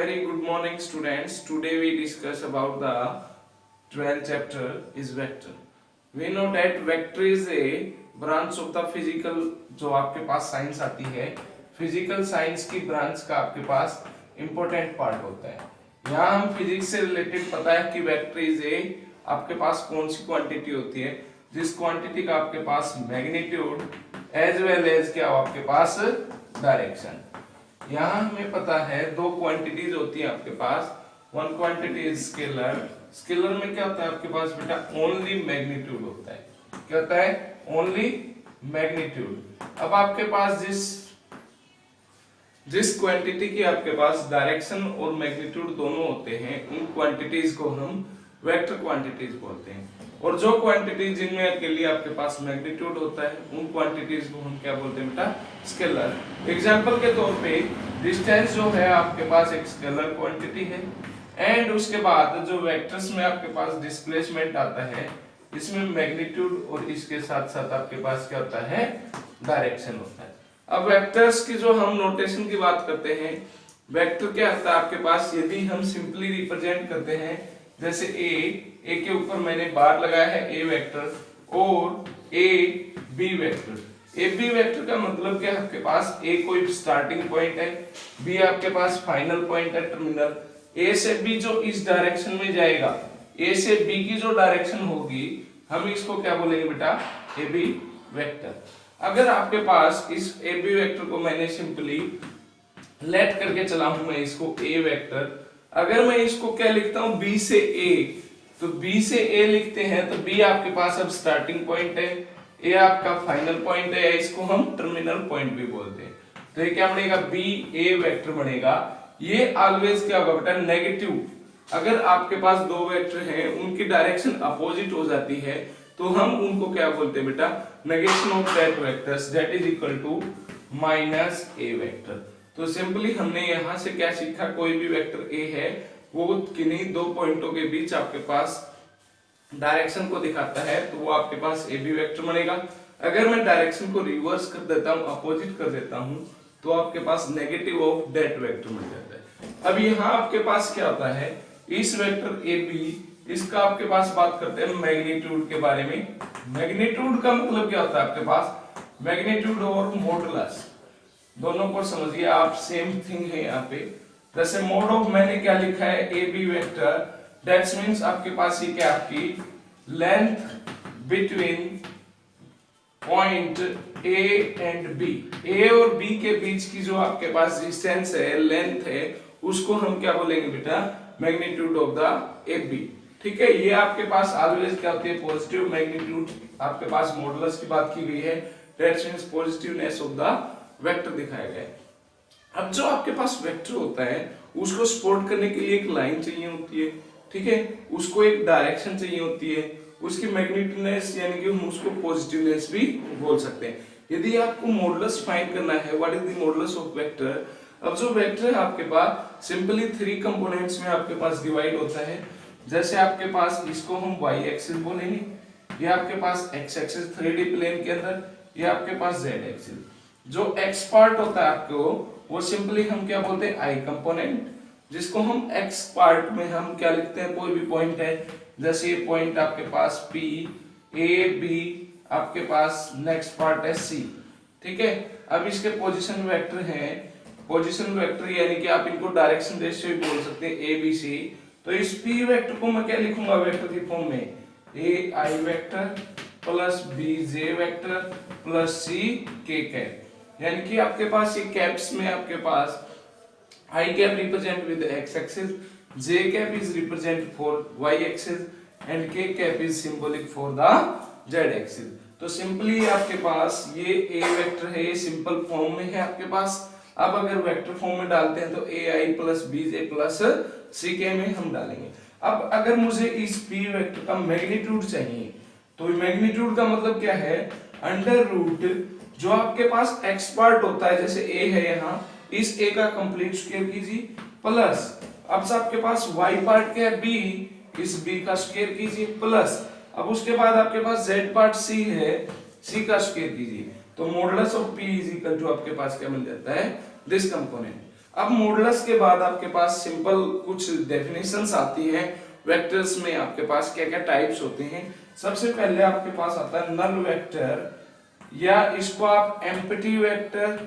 Very good morning students. Today we discuss about the 12th chapter is vector. We know that vector is a branch of the physical जो आपके पास science आती है physical science की branch का आपके पास important part होता है। यहाँ हम फिजिक्स से रिलेटेड पता है कि वेक्टर इज ए आपके पास कौन सी क्वांटिटी होती है जिस क्वांटिटी का आपके पास मैग्नीट्यूड एज वेल एज क्या हो आपके पास डायरेक्शन। यहाँ हमें पता है दो क्वांटिटीज होती है आपके पास। One quantity is scalar. Scalar में क्या होता है आपके पास बेटा ओनली मैग्नीट्यूड होता है। क्या होता है ओनली मैग्नीट्यूड। अब आपके पास जिस क्वांटिटी की आपके पास डायरेक्शन और मैग्नीट्यूड दोनों होते हैं उन क्वांटिटीज को हम वेक्टर क्वांटिटीज बोलते हैं। और जो क्वांटिटी जिनमें के लिए आपके पास मैग्नीट्यूड होता है उन क्वांटिटीज को हम क्या बोलते हैं बेटा स्केलर। एग्जांपल के तौर पे डिस्टेंस जो है आपके पास एक स्केलर क्वांटिटी है एंड उसके बाद जो वेक्टर्स में आपके पास डिस्प्लेसमेंट आता है इसमें मैग्नीट्यूड और इसके साथ साथ आपके पास क्या होता है डायरेक्शन होता है। अब वेक्टर्स की जो हम नोटेशन की बात करते हैं वेक्टर क्या होता है आपके पास यदि हम सिंपली रिप्रेजेंट करते हैं जैसे ए के ऊपर मैंने बार लगाया है ए वेक्टर और A B vector. A B vector का मतलब क्या है आपके पास ए कोई स्टार्टिंग पॉइंट है बी आपके पास फाइनल पॉइंट है टर्मिनल। ए से बी जो इस डायरेक्शन में जाएगा ए से बी की जो डायरेक्शन होगी हम इसको क्या बोलेंगे बेटा ए बी वेक्टर। अगर आपके पास इस ए बी वेक्टर को मैंने सिंपली लेट करके चला हूं मैं इसको ए वेक्टर। अगर मैं इसको क्या लिखता हूं बी से ए तो बी से ए लिखते हैं तो बी आपके पास अब स्टार्टिंग पॉइंट है ए आपका फाइनल पॉइंट है इसको हम टर्मिनल पॉइंट भी बोलते हैं। तो ये क्या बनेगा बी ए वेक्टर बनेगा। ये ऑलवेज क्या होगा बेटा नेगेटिव। अगर आपके पास दो वेक्टर हैं उनकी डायरेक्शन अपोजिट हो जाती है तो हम उनको क्या बोलते हैं बेटा negation of that vectors that is equal to minus A vector. तो सिंपली हमने यहां से क्या सीखा कोई भी वेक्टर ए है वो किन्हीं दो पॉइंटों के बीच आपके पास डायरेक्शन को दिखाता है तो वो आपके पास ए बी वेक्टर बनेगा। अगर मैं डायरेक्शन को रिवर्स कर देता हूं अपोजिट कर देता हूं तो आपके पास नेगेटिव ऑफ दैट वेक्टर मिल जाता है। अब यहाँ आपके पास क्या होता है इस वेक्टर ए बी इसका आपके पास बात करते हैं मैग्नीट्यूड के बारे में। मैग्नीट्यूड का मतलब क्या होता है आपके पास मैग्नीट्यूड और मॉडुलस दोनों को समझिए आप सेम थिंग है यहाँ पे। जैसे मोड ऑफ मैंने क्या लिखा है A B vector that's means आपके पास ये क्या आपकी length between point A and B. A और बी के बीच की जो आपके पास डिस्टेंस है लेंथ है उसको हम क्या बोलेंगे बेटा magnitude of the A B. ठीक है ये आपके पास ऑलवेज क्या होती है पॉजिटिव मैग्नीट्यूड। आपके पास मॉडुलस की बात की गई है that's means positiveness of the vector दिखाया गया है। अब जो आपके पास वेक्टर होता है उसको सपोर्ट करने के लिए एक लाइन चाहिए होती है। ठीक है उसको एक डायरेक्शन चाहिए होती है उसकी मैग्नीट्यूडनेस यानी कि हम उसको पॉजिटिवनेस भी बोल सकते हैं। यदि आपको मॉडुलस फाइंड करना है what is the modulus of vector. अब जो वेक्टर है आपके पास सिंपली थ्री कंपोनेंट्स में आपके पास डिवाइड होता है। जैसे आपके पास इसको हम वाई एक्सिस बोलेंगे ये आपके पास एक्स एक्सिस 3D प्लेन के अंदर ये आपके पास जेड एक्सिस। जो एक्स पार्ट होता है आपको वो सिंपली हम क्या बोलते हैं आई कंपोनेंट जिसको हम एक्स पार्ट में हम क्या लिखते हैं कोई भी पॉइंट है जैसे ये पॉइंट आपके पास पी ए बी आपके पास नेक्स्ट पार्ट है सी। ठीक है अब इसके पोजीशन वेक्टर हैं पोजीशन वेक्टर यानी कि आप इनको डायरेक्शन रेशियो भी बोल सकते हैं ए बी सी। तो इस पी वेक्टर को मैं क्या लिखूंगा वेक्टर की फॉर्म में A I vector plus B J vector plus C K cap. यानी कि आपके पास ये कैप्स में आपके पास I cap represent with X axis J cap is represent for Y axis and K cap is symbolic for the Z axis. तो simply आपके पास ये ए वेक्टर है ये सिंपल फॉर्म में है आपके पास। अब अगर वेक्टर फॉर्म में डालते हैं तो ए आई प्लस बी जे प्लस सी के में हम डालेंगे। अब अगर मुझे इस पी वेक्टर का मैग्नीट्यूड चाहिए तो मैग्नीट्यूड का मतलब क्या है अंडर रूट जो आपके पास एक्स पार्ट होता है जैसे ए है यहाँ इस ए का कंप्लीट स्क्वायर कीजिए प्लस अब आपके पास वाई पार्ट क्या है बी इस बी का स्क्वायर कीजिए प्लस अब उसके बाद आपके पास जेड पार्ट सी है सी का स्क्वायर कीजिए तो modulus of P is equal to आपके पास क्या मिल जाता है दिस कंपोनेंट। अब मॉडुलस के बाद आपके पास सिंपल कुछ डेफिनेशंस आती हैं। वेक्टर्स में आपके पास क्या क्या टाइप्स होते हैं। सबसे पहले आपके पास आता है नल वेक्टर, या इसको आप एम्प्टी वेक्टर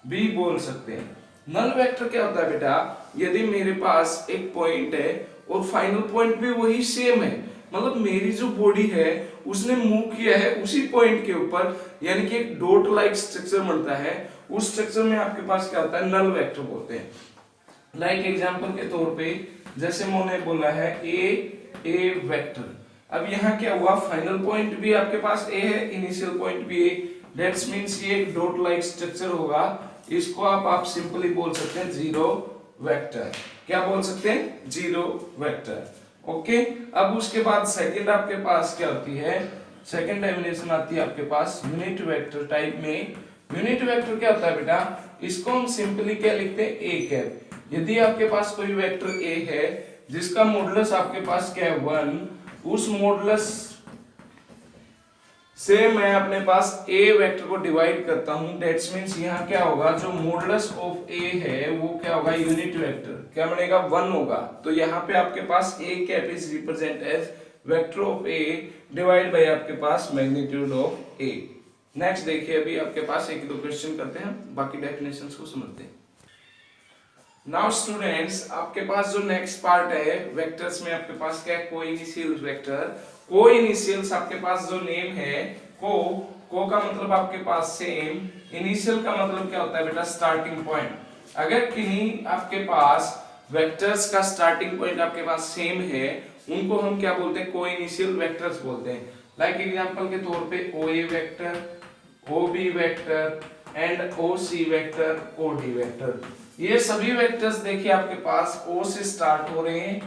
भी बोल सकते हैं। नल वेक्टर क्या होता है बेटा, यदि मेरे पास एक पॉइंट है और फाइनल पॉइंट भी वही सेम है, मतलब मेरी जो बॉडी है उसने मूव किया है उसी पॉइंट के ऊपर, यानी कि एक डॉट लाइक स्ट्रक्चर बनता है, उस स्ट्रक्चर में आपके पास क्या होता है, नल वेक्टर बोलते हैं। लाइक एग्जांपल के तौर पे जैसे मैंने बोला है ए वेक्टर। अब यहाँ क्या हुआ, फाइनल पॉइंट भी आपके पास ए है, इनिशियल पॉइंट भी ए, दैट्स मींस ये एक डॉट लाइक स्ट्रक्चर होगा। इसको आप सिंपली बोल सकते हैं जीरो वेक्टर। क्या बोल सकते हैं, जीरो वेक्टर। ओके, अब उसके बाद सेकंड आपके पास क्या होती है, सेकंड डेफिनेशन आती है आपके पास यूनिट वेक्टर टाइप में। यूनिट वेक्टर क्या होता है बेटा, इसको हम सिंपली क्या लिखते हैं, ए कैप। यदि आपके पास कोई वेक्टर ए है जिसका मॉडुलस आपके पास क्या है 1, उस मॉडुलस से मैं अपने पास ए वेक्टर को डिवाइड करता हूं, दैट्स मींस यहां क्या होगा, जो मॉडुलस ऑफ ए है वो क्या होगा, यूनिट वेक्टर क्या बनेगा, 1 होगा। तो यहां पे आपके पास A cap is represent as vector of A divide by आपके पास मैग्नीट्यूड ऑफ ए। नेक्स्ट देखिए, अभी आपके पास एक दो क्वेश्चन करते हैं, बाकी डेफिनेशंस को समझते हैं। नाउ स्टूडेंट्स, आपके पास जो नेक्स्ट पार्ट है वेक्टर्स में, आपके पास क्या है, कोइनिशियल वेक्टर। कोइनिशियल्स आपके पास जो नेम है, को का मतलब आपके पास सेम, इनिशियल का मतलब क्या होता है बेटा, स्टार्टिंग पॉइंट। अगर किन्हीं आपके पास वेक्टर्स का स्टार्टिंग पॉइंट आपके पास सेम है, उनको हम क्या बोलते हैं, कोइनिशियल वेक्टर्स बोलते हैं। लाइक एग्जांपल के तौर पे OA vector, OB vector and OC vector, OD vector. ये सभी वेक्टर्स देखिए आपके पास O से स्टार्ट हो रहे हैं,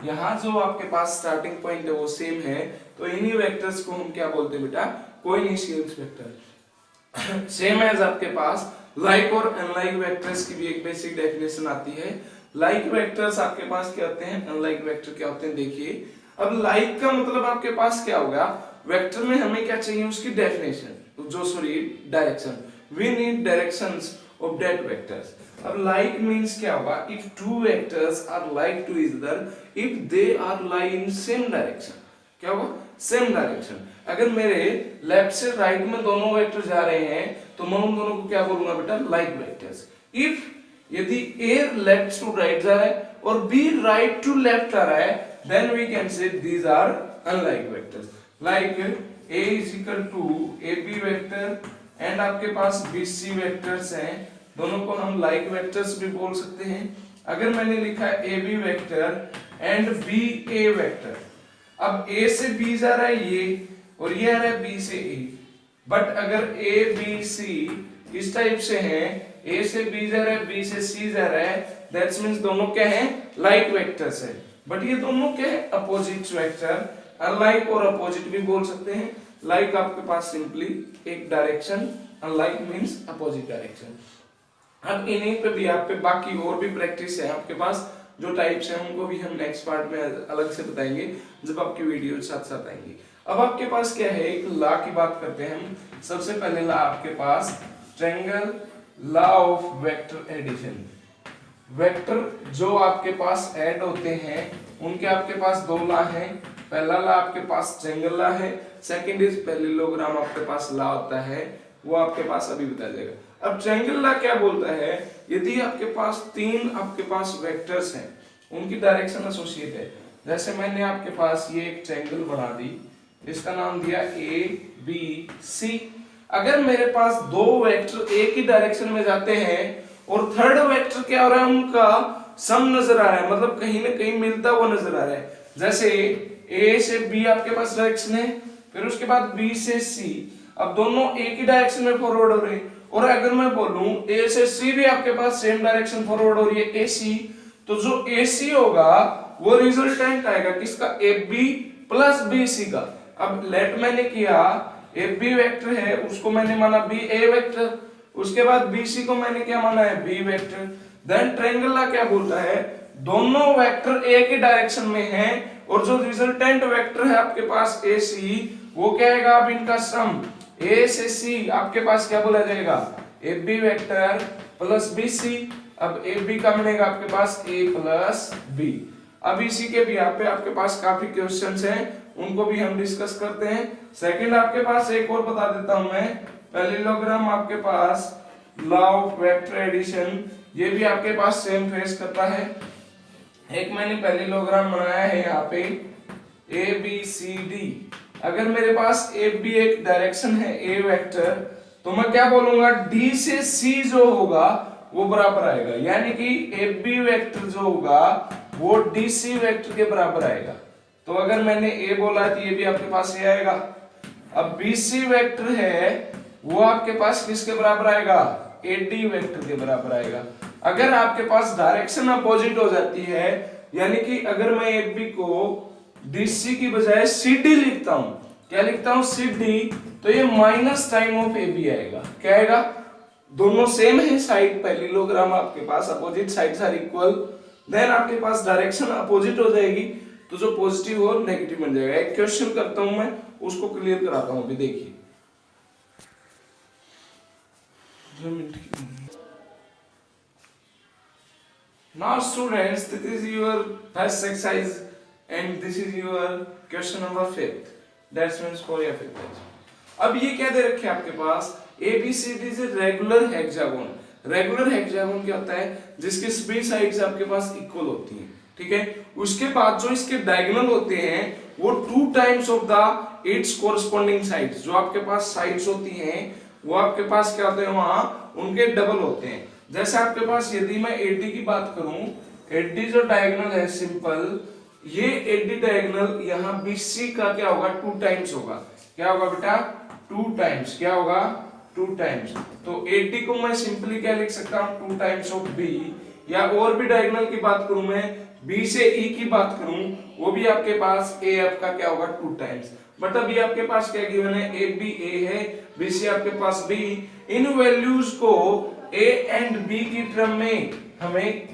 यहाँ जो आपके पास स्टार्टिंग पॉइंट है वो सेम है, तो इन्हीं वेक्टर्स को हम क्या बोलते हैं बेटा, कोइनिशियल वेक्टर। सेम एज आपके पास लाइक और अनलाइक वेक्टर्स की भी एक बेसिक डेफिनेशन आती है। लाइक वेक्टर्स आपके पास क्या होते हैं, अनलाइक वेक्टर क्या होते हैं, देखिए। अब लाइक का मतलब आपके पास क्या होगा, वेक्टर में हमें क्या चाहिए, उसकी definition, direction. We need directions of that vectors. अब लाइक मींस क्या होगा, if two vectors are like to each other if they are lie in same direction. क्या होगा, सेम डायरेक्शन। अगर मेरे लेफ्ट से राइट में दोनों वेक्टर जा रहे हैं तो मैं उन दोनों को क्या बोलूंगा बेटा, लाइक वेक्टर्स। इफ यदि ए लेफ्ट टू राइट जा रहा है और बी राइट टू लेफ्ट आ रहा है, then we can say these are unlike vectors. Like a is equal to AB vector and आपके पास BC वेक्टर्स हैं, दोनों को हम लाइक वेक्टर्स भी बोल सकते हैं। अगर मैंने लिखा है AB vector and BA vector, अब A से B जा रहा है ये, और ये आ रहा है B से A, बट अगर ABC इस टाइप से हैं, A से B जा रहा है, B से C जा रहा है, दैट्स मींस दोनों क्या हैं, लाइक वेक्टर्स है। बट ये दोनों क्या है, अपोजिट वेक्टर। अनलाइक और अपोजिट भी बोल सकते हैं। लाइक आपके पास सिंपली एक direction, unlike means opposite direction. अब इन्हीं पे भी आप पे बाकी और भी प्रैक्टिस है आपके पास, जो टाइप्स हैं उनको भी हम नेक्स्ट पार्ट में अलग से बताएंगे जब आपकी वीडियो साथ साथ आएंगी। अब आपके पास क्या है, एक लॉ की बात करते हैं हम। सबसे पहले लॉ आपके पास triangle law of vector addition. Vector जो आपके पास ऐड होते हैं उनके आपके पास दो लॉ हैं। पहला लॉ आपके पास ट्रायंगल लॉ है, सेकंड इज पैरेललोग्राम आपके पास लॉ होता है, वो आपके पास अभी बताया जाएगा। अब ट्रायंगल लॉ क्या बोलता है, यदि आपके पास तीन आपके पास वेक्टर्स हैं, उनकी डायरेक्शन एसोसिएट है। जैसे मैंने आपके पास ये एक ट्रायंगल बना दी, इसका नाम दिया ABC। अगर मेरे पास दो वेक्टर एक ही डायरेक्शन में जाते हैं और थर्ड वेक्टर क्या हो रहा है, उनका सम नजर आ रहा है, मतलब कहीं ना कहीं मिलता हुआ नजर आ रहा है। जैसे A से B आपके पास डायरेक्शन है, फिर उसके बाद B से C, अब दोनों एक ही डायरेक्शन में फॉरवर्ड हो रहे हैं। और अगर मैं बोलूं A से C भी आपके पास सेम डायरेक्शन फॉरवर्ड हो रही है, AC, तो जो AC होगा वो रिजल्टेंट आएगा किसका, AB प्लस BC का। अब लेट मैंने किया AB वेक्टर है उसको मैंने माना BA वेक्टर, उसके बाद BC को मैंने क्या माना है, B vector. Then triangle law क्या बोलता है, दोनों वेक्टर एक ही डायरेक्शन में हैं और जो रिजल्टेंट वेक्टर है आपके पास AC, वो क्या आएगा, अब इनका सम A से C आपके पास क्या बोला जाएगा, AB वेक्टर प्लस BC। अब ए बी का बनेगा आपके पास ए प्लस बी। अब इसी के भी यहाँ पे आपके पास काफी क्वेश्चंस हैं, उनको भी हम डिस्कस करते हैं। सेकंड आपके पास एक और बता देता हूं मैं, पैरेललोग्राम आपके पास लॉ ऑफ वेक्टर एडिशन, ये भी आपके पास सेम फेस करता है। एक मैंने पैरेललोग्राम बनाया है यहाँ पे ए बी सी डी। अगर मेरे पास ए बी एक डायरेक्शन है ए वेक्टर, तो मैं क्या बोलूंगा, डी से सी जो होगा वो बराबर आएगा, यानी कि ए बी वेक्टर जो होगा वो डी सी वेक्टर के बराबर आएगा। तो अगर मैंने ए बोला तो ये भी आपके पास ए आएगा। अब बी सी वेक्टर है वो आपके पास किसके बराबर आएगा, ए डी वेक्टर के बराबर आएगा। अगर आपके पास डायरेक्शन अपोजिट हो जाती है, यानी कि अगर मैं ए बी को डीसी की बजाय सीडी लिखता हूं, क्या लिखता हूं, सीडी, तो ये minus time of A B आएगा। क्या आएगा, दोनों सेम है साइड, पैरेललोग्राम आपके पास opposite sides are equal, then आपके पास डायरेक्शन अपोजिट हो जाएगी, तो जो पॉजिटिव और नेगेटिव बन जाएगा। एक क्वेश्चन करता हूं मैं, उसको क्लियर कराता हूं। अभी देखिए now students, this is your first exercise and this is your question number 5, that means for your fifth exercise। अब ये क्या दे रखे आपके पास, ABCD से रेगुलर हेक्सागोन। रेगुलर हेक्सागोन क्या होता है, जिसके सभी साइड्स आपके पास इक्वल होती हैं, ठीक है। उसके बाद जो इसके डायगोनल होते हैं वो 2 times of the it's corresponding sides, जो आपके पास साइड्स होती हैं वो आपके पास क्या होते हैं, वहां उनके डबल होते हैं। जैसे आपके पास यदि मैं AD की बात करूं, AD जो डायगोनल है सिंपल, ये AD डायगोनल यहाँ BC का क्या होगा, 2 टाइम्स होगा। क्या होगा बेटा, 2 टाइम्स। क्या होगा, 2 टाइम्स। तो AD को मैं सिंपली क्या लिख सकता हूं, 2 टाइम्स ऑफ B। या और भी डायगोनल की बात करूं मैं, B से E की बात करूं, वो भी आपके पास AF का क्या होगा, 2 टाइम्स। बट अभी आपके पास क्या गिवन है, AB A है, BC आपके पास B। इन वैल्यूज को A एंड B की टर्म में हमें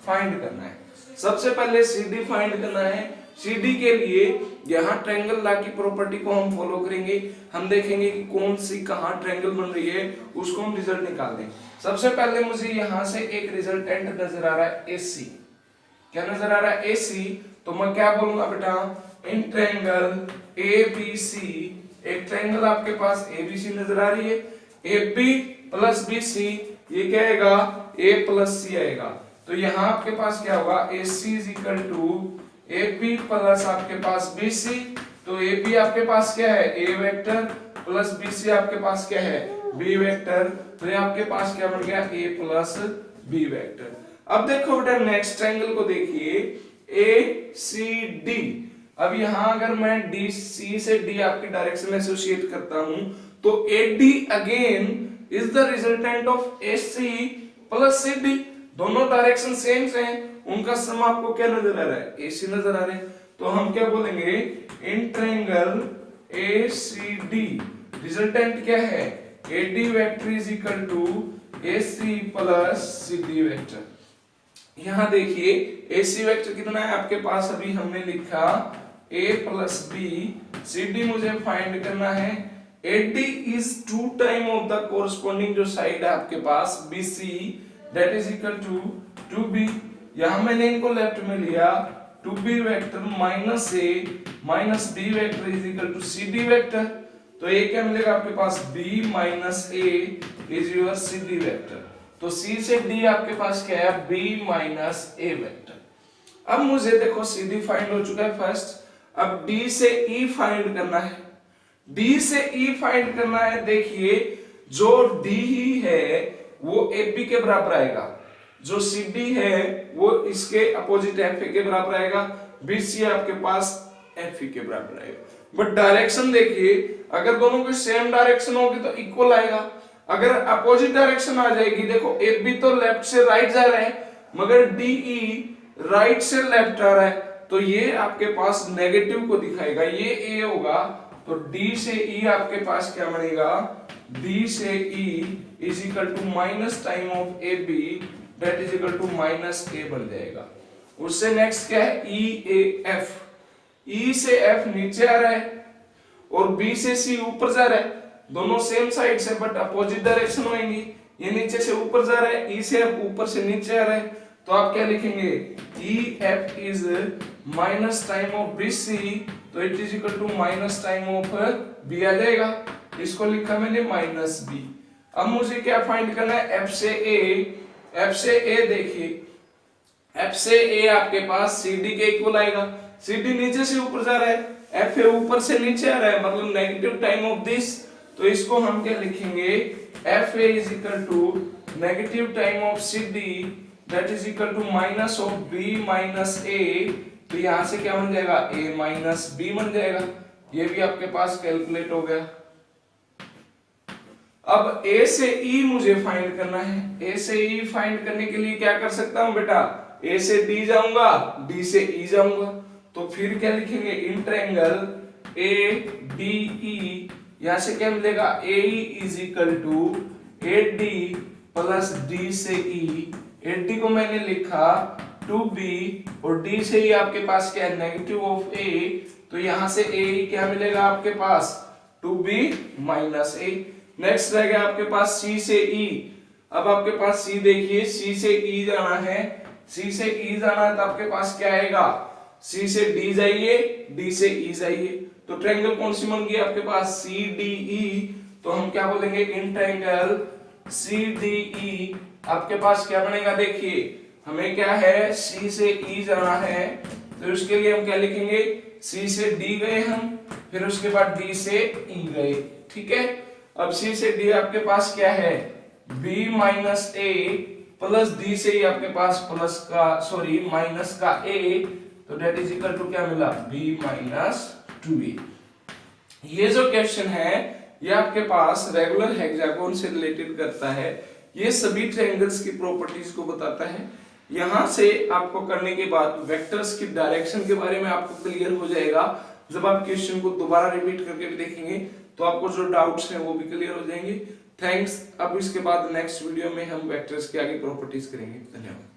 फाइंड करना है। सबसे पहले CD फाइंड करना है। CD के लिए यहाँ ट्रायंगल लॉ की प्रॉपर्टी को हम फॉलो करेंगे। हम देखेंगे कि कौन सी कहाँ ट्रायंगल बन रही है, उसको हम रिजल्ट निकाल दें। सबसे पहले मुझे यहाँ से एक रिजल्टेंट नजर आ रहा है AC। क्या नजर आ रहा है, AC। तो मैं क्या बोलूंगा बेटा, इन ट्रायंगल ABC, एक ट्रायंगल आपके पास ABC नजर आ रही है, AB प्लस BC, ये क्या आएगा, A प्लस C आएगा। तो यहाँ आपके पास क्या होगा, AC is equal to AB plus आपके पास BC। तो AB आपके पास क्या है, A वेक्टर, प्लस BC आपके पास क्या है, B वेक्टर। तो ये आपके पास क्या बन गया, A प्लस B वेक्टर। अब देखो बेटा नेक्स्ट ट्रायंगल को देखिए, ACD। अब यहाँ अगर मैं DC से D आपकी डायरेक्शन एसोसिएट करता हूं, तो AD again is the resultant of AC plus CD। दोनों डायरेक्शन सेम से हैं, उनका सम आपको क्या नजर आ रहा है, AC नजर आ रहा है। तो हम क्या बोलेंगे, इन ट्रायंगल ACD रिजल्टेंट क्या है, AD vector is equal to AC plus CD vector. यहां देखिए AC वेक्टर कितना है आपके पास, अभी हमने लिखा A प्लस B, CD मुझे फाइंड करना है। AD is 2 time of the corresponding जो साइड है आपके पास BC, that is equal to 2B। यहां मैंने इनको लेफ्ट में लिया, 2B vector minus A minus B vector is equal to CD vector. तो ये क्या मिलेगा आपके पास, B माइनस A is your CD vector. तो C से D आपके पास क्या है, B माइनस A वेक्टर। अब मुझे देखो CD फाइंड हो चुका है फर्स्ट, अब D से E फाइंड करना है। D से E फाइंड करना है। देखिए जो D ही है वो AB के बराबर आएगा, जो CD है वो इसके अपोजिट FA के बराबर आएगा, BC आपके पास FE के बराबर आएगा। बट डायरेक्शन देखिए, अगर दोनों की सेम डायरेक्शन होगी तो इक्वल आएगा। अगर अपोजिट डायरेक्शन आ जाएगी, देखो AB तो लेफ्ट से राइट जा रहा है, मगर DE राइट से लेफ्ट आ रहा है, तो ये आपके पास नेगेटिव को दिखाएगा, ये A होगा। तो D से E आपके पास क्या बनेगा, D से E is equal to minus time of AB, that is equal to minus A बन जाएगा। उससे नेक्स्ट क्या है, EAF। E से F नीचे आ रहा है और B से C ऊपर जा रहा है, दोनों सेम साइड से बट अपोजिट डायरेक्शन होंगी, ये नीचे से ऊपर जा रहा है, ई से एफ ऊपर से नीचे आ रहा है, तो आप क्या लिखेंगे, E F is minus time of B C, तो it is equal to minus time of B आ जाएगा। इसको लिखा मैंने माइनस बी। अब मुझे क्या फाइंड करना है, एफ से ए। एफ से ए देखिए, एफ से ए आपके पास सी डी के इक्वल आएगा। सी डी नीचे से ऊपर जा रहा है, एफ ए ऊपर से नीचे आ रहा है, मतलब नेगेटिव टाइम ऑफ दिस, तो इसको हम क्या लिखेंगे, F A is equal to negative time of C D that is equal to minus of B minus A. तो यहां से क्या बन जाएगा, ए माइनस बी बन जाएगा। ये भी आपके पास कैलकुलेट हो गया। अब ए से ई मुझे फाइंड करना है। ए से ई फाइंड करने के लिए क्या कर सकता हूं बेटा, ए से डी जाऊंगा, डी से ई जाऊंगा, तो फिर क्या लिखेंगे, इंट्रायंगल ए डी ई, यहां से क्या मिलेगा, A is equal to A D plus D से ई। ए डी को मैंने लिखा 2b और d से ही आपके पास क्या है, नेगेटिव ऑफ a, तो यहां से a क्या मिलेगा आपके पास, 2b माइनस a। नेक्स्ट रहेगा आपके पास c से e। अब आपके पास c देखिए, c से e जाना है, c से e जाना है तो आपके पास क्या आएगा, c से d जाइए, d से e जाइए, तो ट्रायंगल कौन सी बन गई आपके पास, CDE। तो हम क्या बोलेंगे, इन ट्रायंगल CDE आपके पास क्या बनेगा, देखिए हमें क्या है, C से E जाना है, तो उसके लिए हम क्या लिखेंगे, C से D गए हम, फिर उसके बाद D से E गए, ठीक है। अब C से D आपके पास क्या है, B माइनस A प्लस D से ही आपके पास प्लस का सॉरी माइनस का A, तो डेट इज इक्वल टू क्या मिला, B माइनस 2A। ये जो क्वेश्चन है ये आपके पास रेगुलर हेक्सागोन से रिलेटेड करता है, ये सभी ट्रायंगल्स की प्रॉपर्टीज को बताता है। यहां से आपको करने के बाद वेक्टर्स की डायरेक्शन के बारे में आपको क्लियर हो जाएगा। जब आप क्वेश्चन को दोबारा रिपीट करके भी देखेंगे तो आपको जो डाउट्स हैं वो भी क्लियर हो जाएंगे। थैंक्स। अब इसके बाद नेक्स्ट वीडियो में हम वेक्टर्स की आगे प्रॉपर्टीज करेंगे। धन्यवाद।